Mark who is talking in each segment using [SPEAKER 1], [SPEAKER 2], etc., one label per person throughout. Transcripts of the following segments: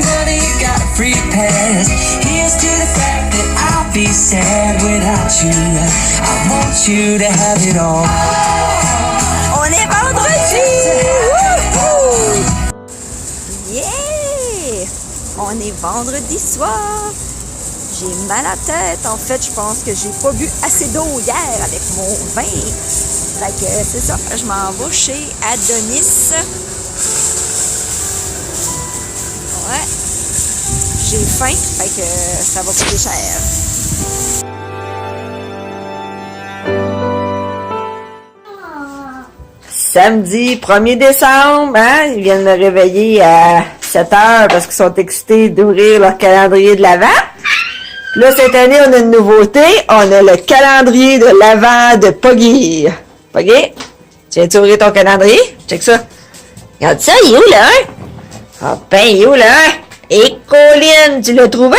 [SPEAKER 1] money, got a free pass. Here's to the fact that I'll be sad without you. I want you to have it all.
[SPEAKER 2] On est vendredi! Yeah! On est vendredi soir. J'ai mal à la tête. En fait, je pense que j'ai pas bu assez d'eau hier avec mon vin. Fait que c'est ça. Je m'en vais chez Adonis. Ouais. J'ai faim. Fait que ça va coûter cher. Samedi 1er décembre, hein? Ils viennent me réveiller à 7 heures parce qu'ils sont excités d'ouvrir leur calendrier de l'Avent. Là, cette année, on a une nouveauté. On a le calendrier de l'Avent de Poggy. Poggy, tu viens-tu ouvrir ton calendrier? Check ça. Regarde ça, il est où, là? Ah ben, il est où, là? Et Colline, tu l'as trouvé?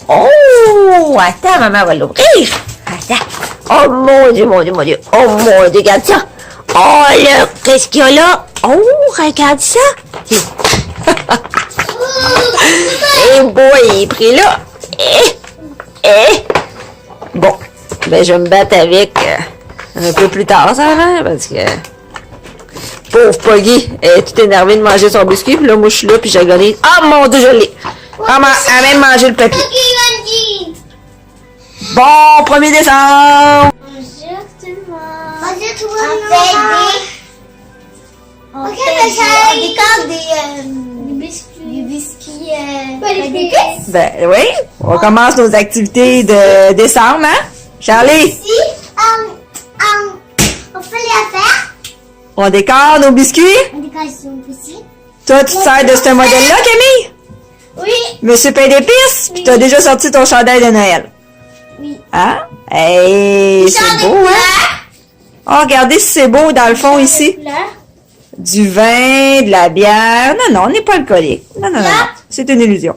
[SPEAKER 2] Oh! Attends, maman va l'ouvrir. Attends. Oh, mon Dieu, mon Dieu, mon Dieu. Oh, mon Dieu, regarde ça. Oh, là, qu'est-ce qu'il y a là? Oh, regarde ça. Eh boy, il est pris là. Bon, ben je vais me battre avec un peu plus tard, ça, hein, parce que pauvre Poggy, elle est toute énervée de manger son biscuit, puis là, moi, je suis là, puis j'agonise. Oh mon Dieu, je l'ai! Elle a même mangé le papier. Bon, 1er décembre!
[SPEAKER 3] Bonjour tout le monde! Bonjour tout le monde! On décore des biscuits. Des biscuits.
[SPEAKER 2] Ben oui, on commence nos activités de décembre, hein? Charlie?
[SPEAKER 3] Ici, on fait les affaires.
[SPEAKER 2] On décore nos biscuits?
[SPEAKER 3] On décore nos biscuits.
[SPEAKER 2] Toi, tu te sers de ce modèle-là, Camille?
[SPEAKER 3] Oui.
[SPEAKER 2] Monsieur Pain d'épices? Puis t'as déjà sorti ton chandail de Noël?
[SPEAKER 3] Oui.
[SPEAKER 2] Hein? Hey, c'est beau, hein? Oh, regardez si c'est beau dans le fond ici. Du vin, de la bière. Non, non, on n'est pas alcoolique. Non, non, non, non. C'est une illusion.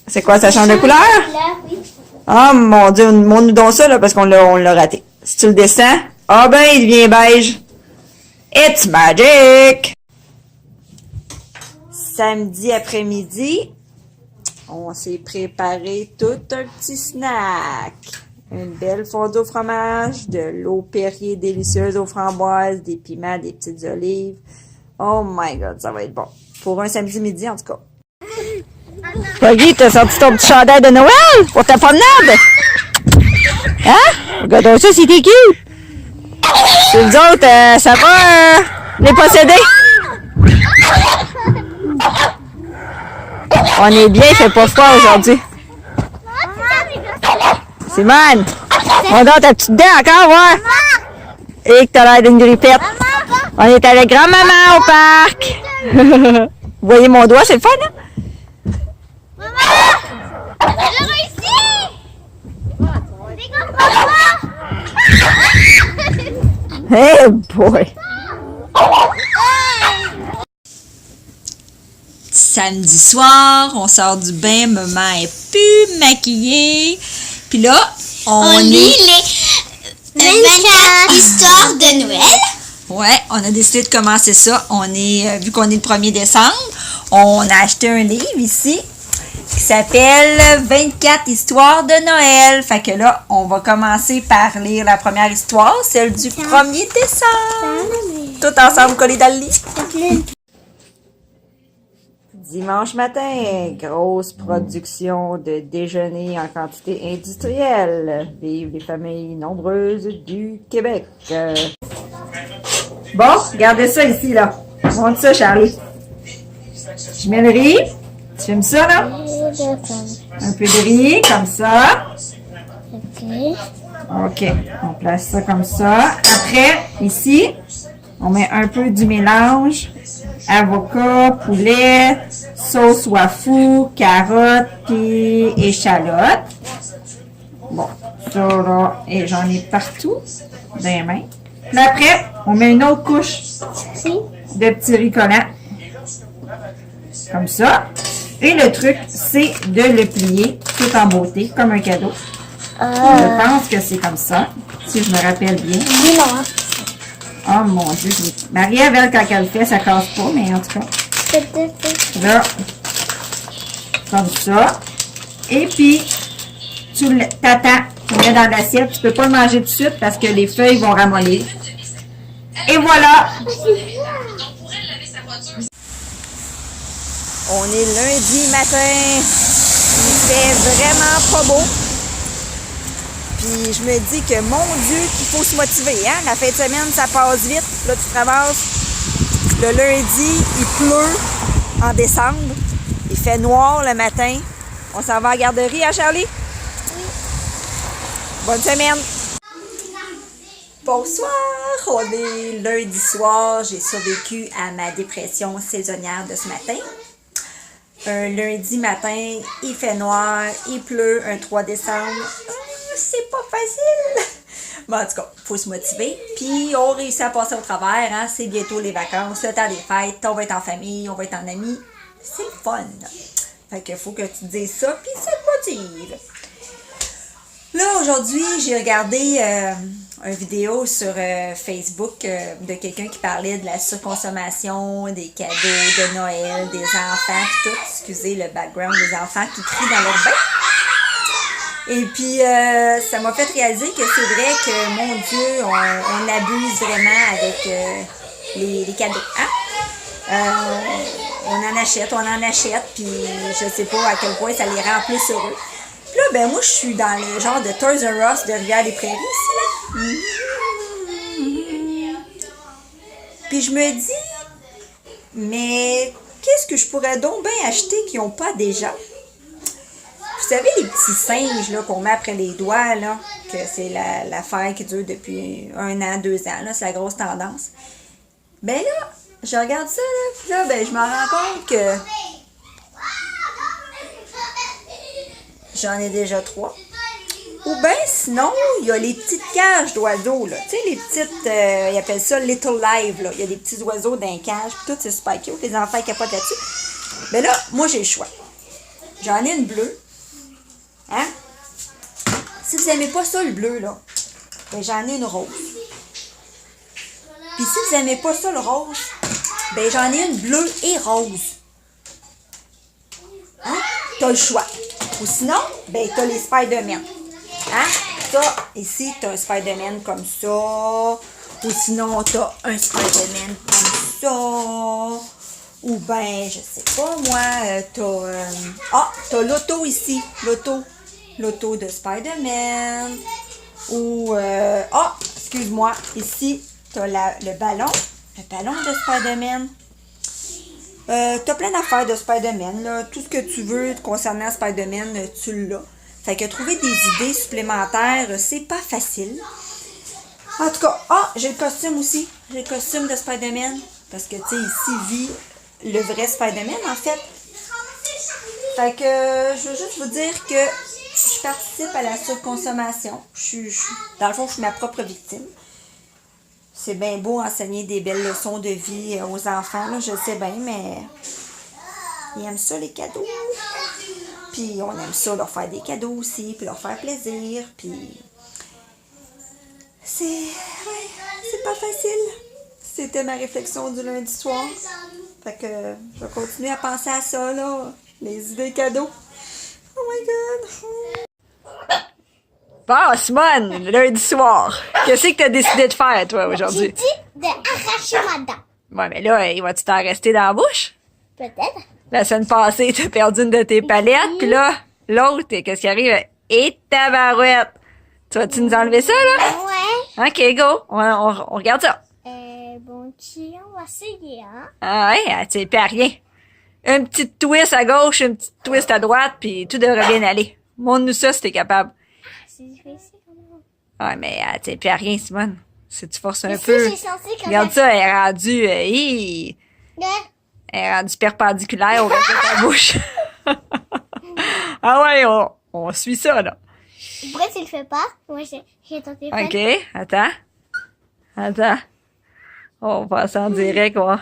[SPEAKER 2] C'est quoi, ça change de couleur?
[SPEAKER 3] Oui.
[SPEAKER 2] Oh mon Dieu, montre-nous donc ça, là, parce qu'on l'a raté. Si tu le descends, ah ben, il devient beige. It's magic! Samedi après-midi, on s'est préparé tout un petit snack. Une belle fondue au fromage, de l'eau Perrier délicieuse aux framboises, des piments, des petites olives. Oh my God, ça va être bon. Pour un samedi midi, en tout cas. Poggy, t'as sorti ton petit chandail de Noël pour ta promenade? Hein? Regarde ça, c'était cute! Et vous autres, ça va, les possédés? On est bien, il fait pas froid aujourd'hui. Simone, on donne ta petite dent encore, ouais? Et que t'as l'air d'une grippette. On est avec grand-maman au parc. Vous voyez mon doigt, c'est le fun, hein?
[SPEAKER 3] Maman! J'ai réussi! C'est comme papa!
[SPEAKER 2] Hey boy! Samedi soir, on sort du bain, maman est plus maquillée. Puis là, on
[SPEAKER 3] lit les 24 histoires de Noël.
[SPEAKER 2] Ouais, on a décidé de commencer ça. Vu qu'on est le 1er décembre, on a acheté un livre ici qui s'appelle 24 histoires de Noël. Fait que là, on va commencer par lire la première histoire, celle du 1er décembre. Tout ensemble collés dans le lit. Dimanche matin, grosse production de déjeuner en quantité industrielle. Vive les familles nombreuses du Québec. Bon, regardez ça ici, là. Montre ça, Charlie. Je mets le riz. Tu filmes ça, là? Un peu de riz, comme ça. OK. On place ça comme ça. Après, ici, on met un peu du mélange. Avocat, poulet, sauce wafou, carottes et échalotes. Bon, ça là, et j'en ai partout dans les mains. Puis après, on met une autre couche de petits riz collants. Comme ça. Et le truc, c'est de le plier tout en beauté, comme un cadeau. Je pense que c'est comme ça, si je me rappelle bien. Oh mon Dieu. Marie-Ève, quand elle le fait, ça casse pas, mais en tout cas. Là, comme ça. Et puis, t'attends, tu le mets dans l'assiette. Tu peux pas le manger tout de suite parce que les feuilles vont ramollir. Et voilà! On est lundi matin. Il fait vraiment pas beau. Puis je me dis que, mon Dieu, qu'il faut se motiver. Hein? La fin de semaine, ça passe vite. Là, tu traverses. Le lundi, il pleut en décembre. Il fait noir le matin. On s'en va à la garderie, hein, Charlie? Oui. Bonne semaine! Bonsoir! On est lundi soir. J'ai survécu à ma dépression saisonnière de ce matin. Un lundi matin, il fait noir, il pleut, un 3 décembre. C'est pas facile! Bon, en tout cas, il faut se motiver. Puis, on réussit à passer au travers. Hein? C'est bientôt les vacances, le temps des fêtes. On va être en famille, on va être en amis. C'est le fun. Fait qu'il faut que tu te dises ça, puis ça te motive. Là, aujourd'hui, j'ai regardé une vidéo sur Facebook de quelqu'un qui parlait de la surconsommation, des cadeaux de Noël, des enfants, tout. Excusez le background, des enfants qui crient dans leur bain. Et puis, ça m'a fait réaliser que c'est vrai que, mon Dieu, on abuse vraiment avec les cadeaux. Hein? On en achète, puis je sais pas à quel point ça les rend plus heureux. Puis là, ben moi, je suis dans le genre de Toys R Us de Rivière-des-Prairies, ici, là. Puis je me dis, mais qu'est-ce que je pourrais donc bien acheter qu'ils n'ont pas déjà? Vous savez, les petits singes là, qu'on met après les doigts, là, que c'est l'affaire qui dure depuis 1 an, 2 ans, là, c'est la grosse tendance. Ben là, je regarde ça, là, puis là, ben, je me rends compte que j'en ai déjà 3. Ou bien, sinon, il y a les petites cages d'oiseaux, là. Tu sais, les petites, ils appellent ça Little Live, là. Il y a des petits oiseaux dans les cages, puis tout, c'est super cute. Les enfants capotent là-dessus. Mais là, moi, j'ai le choix. J'en ai une bleue. Hein? Si vous n'aimez pas ça, le bleu, là, ben j'en ai une rose. Puis si vous n'aimez pas ça, le rose, ben j'en ai une bleue et rose. Hein? T'as le choix. Ou sinon, ben t'as les Spider-Man. Hein? Ça, ici, t'as un Spider-Man comme ça. Ou sinon, t'as un Spider-Man comme ça. Ou ben, je sais pas, moi, t'as l'auto ici. L'auto de Spider-Man. Ou, excuse-moi, ici, t'as le ballon. Le ballon de Spider-Man. T'as plein d'affaires de Spider-Man, là. Tout ce que tu veux concernant Spider-Man, tu l'as. Fait que trouver des idées supplémentaires, c'est pas facile. En tout cas, j'ai le costume aussi. J'ai le costume de Spider-Man. Parce que, tu sais, ici vit le vrai Spider-Man, en fait. Fait que, je veux juste vous dire que je participe à la surconsommation. Dans le fond, je suis ma propre victime. C'est bien beau enseigner des belles leçons de vie aux enfants, là, je le sais bien, mais ils aiment ça, les cadeaux. Puis on aime ça, leur faire des cadeaux aussi, puis leur faire plaisir, puis c'est pas facile. C'était ma réflexion du lundi soir. Fait que je vais continuer à penser à ça, là, les idées cadeaux. Oh my God! Bon, Simone, lundi soir, qu'est-ce que tu as décidé de faire, toi, aujourd'hui?
[SPEAKER 3] J'ai dit d'arracher ma dent.
[SPEAKER 2] Ouais, mais là, il va-tu t'en rester dans la bouche?
[SPEAKER 3] Peut-être.
[SPEAKER 2] La semaine passée, t'as perdu une de tes palettes, puis là, l'autre, qu'est-ce qui arrive? Et tabarouette! Tu vas-tu nous enlever ça, là?
[SPEAKER 3] Ouais.
[SPEAKER 2] OK, go! On regarde ça.
[SPEAKER 3] Bon, on va essayer, hein?
[SPEAKER 2] Ah ouais, tu sais pas rien. Une petite twist à gauche, une petite twist à droite, puis tout devrait bien aller. Montre-nous ça si t'es capable.
[SPEAKER 3] C'est difficile, quand même.
[SPEAKER 2] Ouais, mais tu sais plus rien, Simone. Si tu forces un
[SPEAKER 3] Mais
[SPEAKER 2] peu.
[SPEAKER 3] si, j'ai senti quand
[SPEAKER 2] Regarde
[SPEAKER 3] même.
[SPEAKER 2] ça, elle est rendue. Elle est rendue perpendiculaire au reste de ta bouche. Ah ouais, on suit ça, là.
[SPEAKER 3] Pourquoi tu le fais pas? Moi, j'ai tenté de
[SPEAKER 2] OK, attends. On passe en direct, quoi.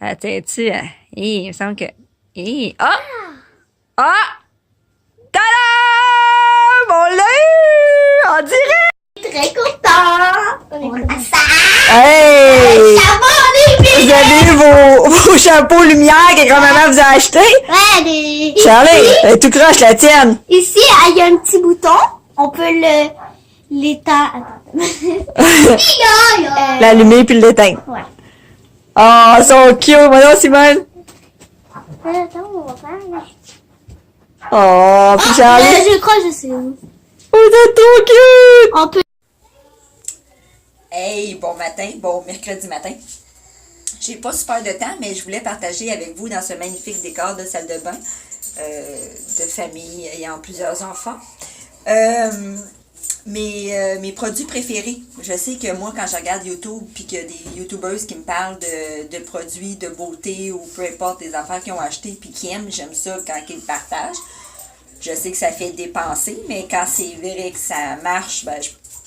[SPEAKER 2] Attends-tu? Il me semble que... Ah! Tadam! On l'a eu! En direct!
[SPEAKER 3] Très content! On a ça!
[SPEAKER 2] Hey!
[SPEAKER 3] Ça va, on est
[SPEAKER 2] Vous avez eu vos un pot lumière que grand-maman vous a acheté.
[SPEAKER 3] Ouais,
[SPEAKER 2] Charlie, elle est tout croche, la tienne.
[SPEAKER 3] ici, il y a un petit bouton. On peut l'éteindre.
[SPEAKER 2] L'allumer puis l'éteindre.
[SPEAKER 3] Ouais.
[SPEAKER 2] Oh, ils sont cute. Voyons, Simone.
[SPEAKER 3] Attends, on va faire.
[SPEAKER 2] Oh, puis Charlie.
[SPEAKER 3] Je crois que je sais où.
[SPEAKER 2] Oh, c'est trop cute.
[SPEAKER 3] On peut.
[SPEAKER 4] Hey, bon matin, bon mercredi matin. J'ai pas super de temps, mais je voulais partager avec vous dans ce magnifique décor de salle de bain de famille ayant plusieurs enfants. Mes produits préférés. Je sais que moi, quand je regarde YouTube puis qu'il y a des YouTubers qui me parlent de produits de beauté ou peu importe des affaires qu'ils ont acheté puis qui aiment, j'aime ça quand ils le partagent. Je sais que ça fait dépenser, mais quand c'est vrai que ça marche, ben,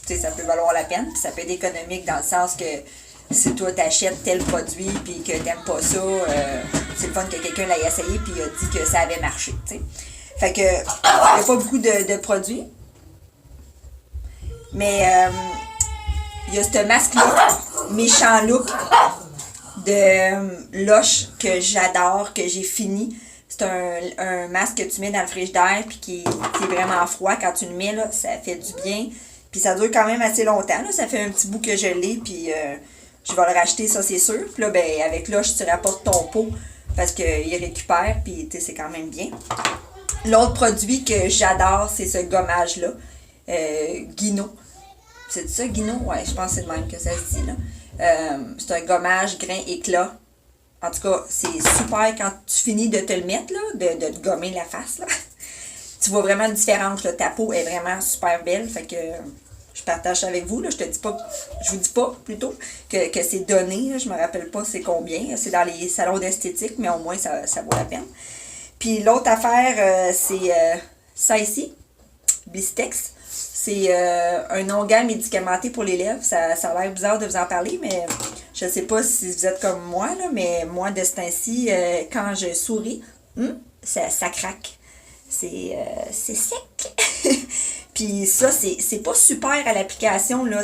[SPEAKER 4] ça peut valoir la peine. Puis ça peut être économique dans le sens que si toi t'achètes tel produit puis que t'aimes pas ça, c'est le fun que quelqu'un l'ait essayé puis il a dit que ça avait marché. T'sais. Fait que il n'y a pas beaucoup de produits. Mais il y a ce masque-là, méchant look de Lush que j'adore, que j'ai fini. C'est un masque que tu mets dans le frigidaire puis qui est vraiment froid. Quand tu le mets, là, ça fait du bien. Puis ça dure quand même assez longtemps. Là. Ça fait un petit bout que je l'ai, puis je vais le racheter, ça c'est sûr. Puis là, ben, avec Lush, tu rapportes ton pot parce qu'il récupère, puis c'est quand même bien. L'autre produit que j'adore, c'est ce gommage-là. Guino. C'est ça, Guino? Ouais, je pense que c'est le même que ça se dit, là. C'est un gommage grain éclat. En tout cas, c'est super quand tu finis de te le mettre, là, de te gommer la face, là. Tu vois vraiment une différence, là. Ta peau est vraiment super belle, fait que je partage ça avec vous, là. Je vous dis pas, plutôt, que c'est donné, là. Je me rappelle pas c'est combien. C'est dans les salons d'esthétique, mais au moins, ça vaut la peine. Puis l'autre affaire, c'est ça ici, Blistex. C'est un onguent médicamenté pour les lèvres. Ça a l'air bizarre de vous en parler, mais je ne sais pas si vous êtes comme moi, là, mais moi, de ce temps-ci, quand je souris, ça craque. C'est sec. Puis ça, c'est pas super à l'application, là.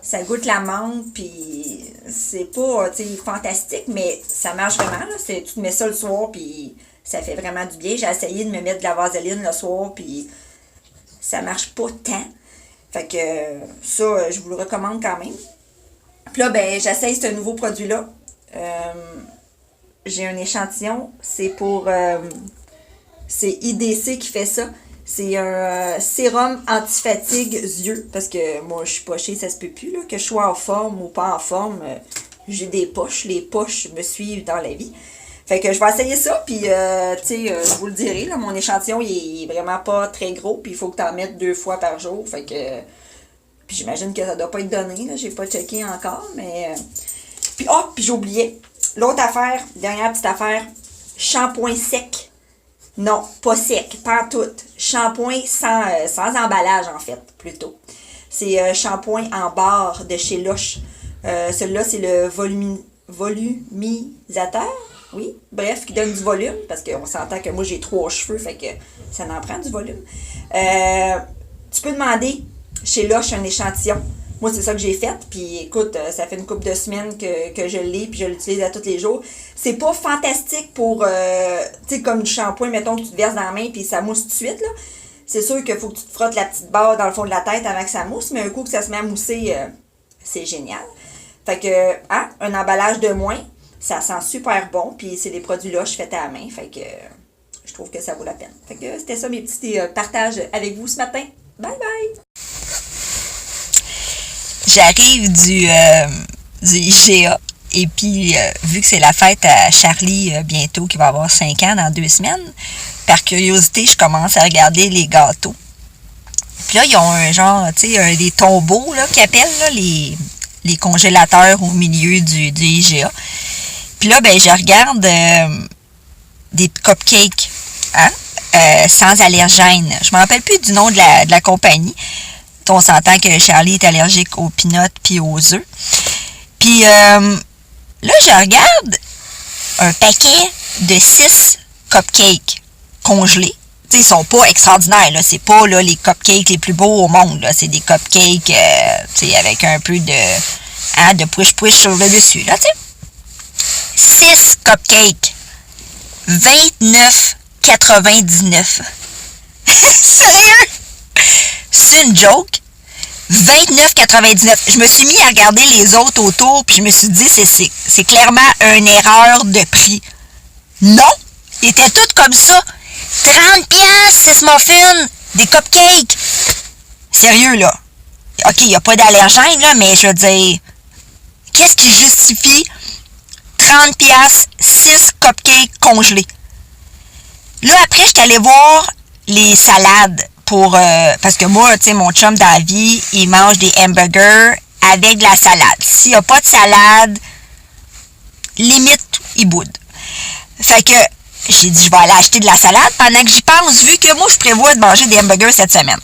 [SPEAKER 4] Ça goûte la menthe, puis c'est pas, fantastique, mais ça marche vraiment, là. Tu te mets ça le soir, puis ça fait vraiment du bien. J'ai essayé de me mettre de la vaseline le soir, puis ça marche pas tant. Fait que ça, je vous le recommande quand même. Puis là, ben, j'essaye ce nouveau produit-là. J'ai un échantillon. C'est pour... c'est IDC qui fait ça. C'est un sérum anti-fatigue yeux. Parce que moi, je suis pochée, ça se peut plus. Là, que je sois en forme ou pas en forme, j'ai des poches. Les poches me suivent dans la vie. Fait que je vais essayer ça, puis je vous le dirai, là, mon échantillon, il est vraiment pas très gros, puis il faut que tu en mettes 2 fois par jour, fait que, puis j'imagine que ça doit pas être donné, là, j'ai pas checké encore, mais, puis j'ai oublié, l'autre affaire, dernière petite affaire, shampoing sec, non, pas sec, pas tout, shampoing sans emballage, en fait, plutôt, c'est shampoing en barre de chez Lush, celui-là, c'est le volumisateur. Oui, bref, qui donne du volume, parce qu'on s'entend que moi j'ai 3 cheveux, fait que ça en prend du volume. Tu peux demander chez Lush un échantillon. Moi, c'est ça que j'ai fait, puis écoute, ça fait une couple de semaines que je l'ai, puis je l'utilise à tous les jours. C'est pas fantastique pour, tu sais, comme du shampoing, mettons que tu te verses dans la main, puis ça mousse tout de suite, là. C'est sûr qu'il faut que tu te frottes la petite barre dans le fond de la tête avant que ça mousse, mais un coup que ça se met à mousser, c'est génial. Fait que, un emballage de moins. Ça sent super bon, puis c'est des produits Lush faits à la main, fait que je trouve que ça vaut la peine. Fait que c'était ça mes petits partages avec vous ce matin. Bye bye!
[SPEAKER 5] J'arrive du IGA, et puis vu que c'est la fête à Charlie bientôt, qui va avoir 5 ans dans 2 semaines, par curiosité, je commence à regarder les gâteaux. Puis là, ils ont un genre, tu sais, des tombeaux, là, qu'ils appellent, là, les congélateurs au milieu du IGA. Puis là, ben, je regarde des cupcakes, sans allergènes. Je me rappelle plus du nom de la compagnie. On s'entend que Charlie est allergique aux peanuts puis aux œufs. Puis là, je regarde un paquet de 6 cupcakes congelés. Tu sais, ils sont pas extraordinaires, là. C'est pas, là, les cupcakes les plus beaux au monde, là. C'est des cupcakes, tu sais, avec un peu de push-push sur le dessus, là, tu sais. 6 cupcakes. 29,99. Sérieux? C'est une joke? 29,99. Je me suis mis à regarder les autres autour, puis je me suis dit, c'est clairement une erreur de prix. Non! Ils étaient tous comme ça. 30 piastres, 6 muffins, des cupcakes. Sérieux, là. OK, il n'y a pas d'allergène, là, mais je veux dire, qu'est-ce qui justifie 30 piastres, 6 cupcakes congelés? Là, après, je suis allée voir les salades pour... parce que moi, tu sais, mon chum dans la vie, il mange des hamburgers avec de la salade. S'il n'y a pas de salade, limite, il boude. Fait que j'ai dit, je vais aller acheter de la salade pendant que j'y pense, vu que moi, je prévois de manger des hamburgers cette semaine.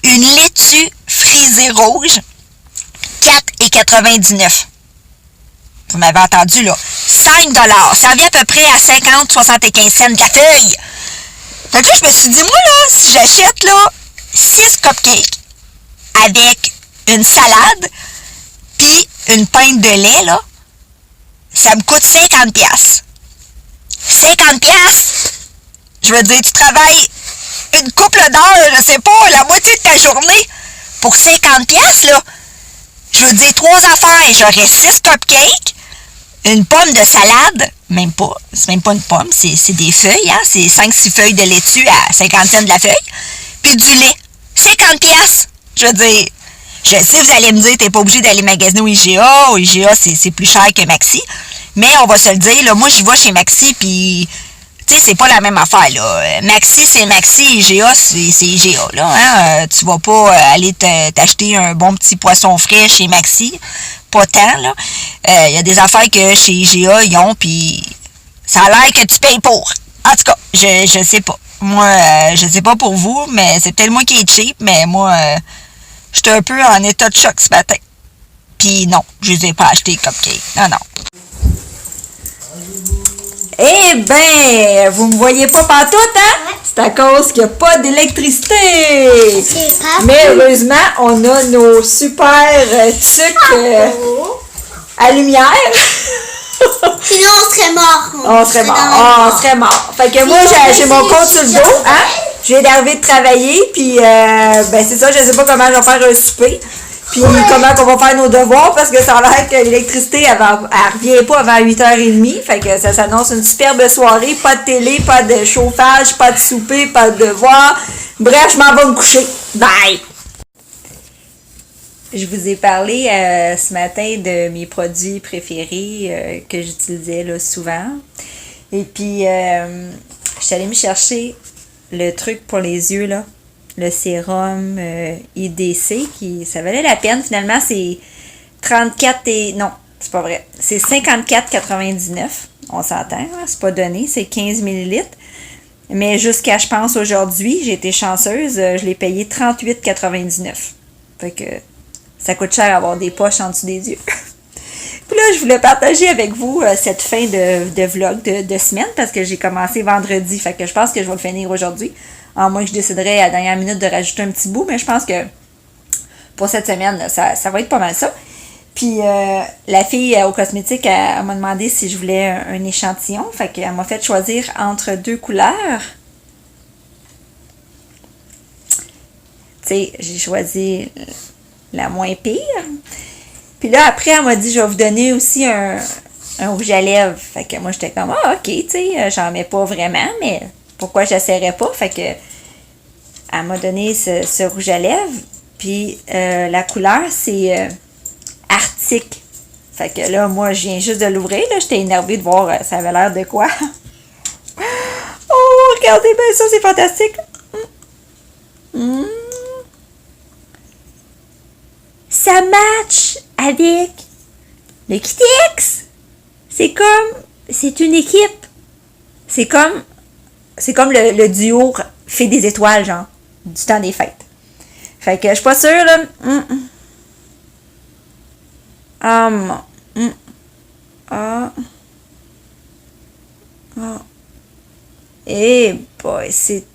[SPEAKER 5] Une laitue frisée rouge, 4,99. Vous m'avez entendu, là. 5 $. Ça revient à peu près à 50-75 cents de la feuille. Fait que là, je me suis dit, moi, là, si j'achète, là, 6 cupcakes avec une salade puis une pinte de lait, là, ça me coûte 50 piastres. 50 piastres? Je veux dire, tu travailles une couple d'heures, je sais pas, la moitié de ta journée pour 50 piastres, là. Je veux dire, 3 affaires. J'aurais 6 cupcakes, une pomme de salade, même pas, c'est même pas une pomme, c'est des feuilles, hein, c'est 5-6 feuilles de laitue à 50 cents de la feuille, puis du lait. 50 piastres. Je veux dire, je sais, vous allez me dire, t'es pas obligé d'aller magasiner au IGA. Au IGA, c'est plus cher que Maxi. Mais on va se le dire, là, moi, j'y vais chez Maxi, puis, tu sais, c'est pas la même affaire, là. Maxi, c'est Maxi, IGA, c'est IGA, là. Hein? Tu vas pas aller t'acheter un bon petit poisson frais chez Maxi. Pas tant, là. Il y a des affaires que chez IGA, ils ont, puis ça a l'air que tu payes pour. En tout cas, je sais pas. Moi, je sais pas pour vous, mais c'est peut-être moi qui est cheap, mais moi, j'étais un peu en état de choc ce matin. Puis non, je les ai pas achetés cupcakes. Non.
[SPEAKER 2] Eh ben, vous me voyez pas pantoute, hein? C'est à cause qu'il n'y a pas d'électricité.
[SPEAKER 3] C'est pas
[SPEAKER 2] Mais heureusement, on a nos super trucs à lumière.
[SPEAKER 3] Sinon, on serait mort.
[SPEAKER 2] On serait mort. Fait que moi, j'ai mon compte sur le dos, hein? Je viens d'arriver de travailler, puis ben c'est ça, je sais pas comment je vais faire un souper. Puis comment qu'on va faire nos devoirs, parce que ça a l'air que l'électricité, elle revient pas avant 8h30. Fait que ça s'annonce une superbe soirée. Pas de télé, pas de chauffage, pas de souper, pas de devoirs. Bref, je m'en vais me coucher. Bye! Je vous ai parlé ce matin de mes produits préférés que j'utilisais là, souvent. Et puis, je suis allée me chercher le truc pour les yeux, là. Le sérum IDC, ça valait la peine. Finalement, c'est 34 et... Non, c'est pas vrai. C'est 54,99. On s'entend, hein? C'est pas donné. C'est 15 ml. Mais jusqu'à, je pense, aujourd'hui, j'ai été chanceuse. Je l'ai payé 38,99. Fait que ça coûte cher avoir des poches en dessous des yeux. Puis là, je voulais partager avec vous cette fin de vlog de semaine parce que j'ai commencé vendredi. Fait que je pense que je vais le finir aujourd'hui. À moins que je déciderais à la dernière minute de rajouter un petit bout. Mais je pense que pour cette semaine, là, ça va être pas mal ça. Puis la fille au cosmétique, elle m'a demandé si je voulais un échantillon. Fait qu'elle m'a fait choisir entre 2 couleurs. Tu sais, j'ai choisi la moins pire. Puis là, après, elle m'a dit, je vais vous donner aussi un rouge à lèvres. Fait que moi, j'étais comme, ah, ok, tu sais, j'en mets pas vraiment, mais pourquoi j'essaierais pas? Fait que elle m'a donné ce rouge à lèvres. Puis la couleur, c'est Arctique. Fait que là, moi, je viens juste de l'ouvrir. Là, j'étais énervée de voir ça avait l'air de quoi. Oh, regardez bien ça, c'est fantastique. Ça match avec le Kitex. C'est une équipe. C'est comme le duo fait des étoiles, genre, du temps des fêtes. Fait que je suis pas sûre, là. Eh boy, c'est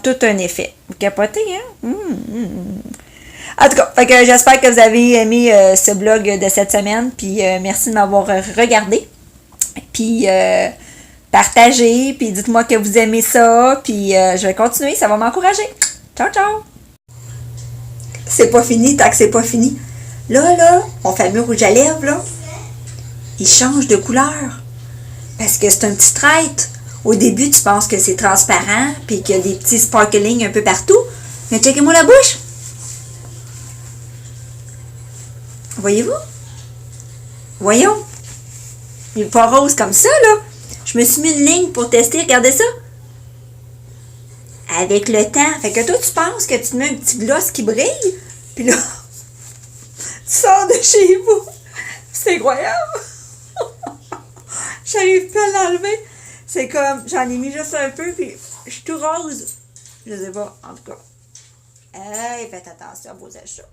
[SPEAKER 2] tout un effet. Vous capotez, hein?
[SPEAKER 4] En tout cas, fait que j'espère que vous avez aimé ce blog de cette semaine. Puis merci de m'avoir regardé. Puis partagez. Puis dites-moi que vous aimez ça. Puis je vais continuer. Ça va m'encourager. Ciao, ciao! C'est pas fini tant que c'est pas fini. Là, mon fameux rouge à lèvres, là, il change de couleur. Parce que c'est un petit trait. Au début, tu penses que c'est transparent, puis qu'il y a des petits sparkling un peu partout. Mais checkez-moi la bouche. Voyez-vous? Voyons. Il n'est pas rose comme ça, là. Je me suis mis une ligne pour tester. Regardez ça. Avec le temps. Fait que toi, tu penses que tu te mets un petit gloss qui brille, puis là, tu sors de chez vous. C'est incroyable. J'arrive pas à l'enlever. C'est comme, j'en ai mis juste un peu, puis je suis tout rose. Je sais pas, en tout cas. Hey, faites attention à vos achats.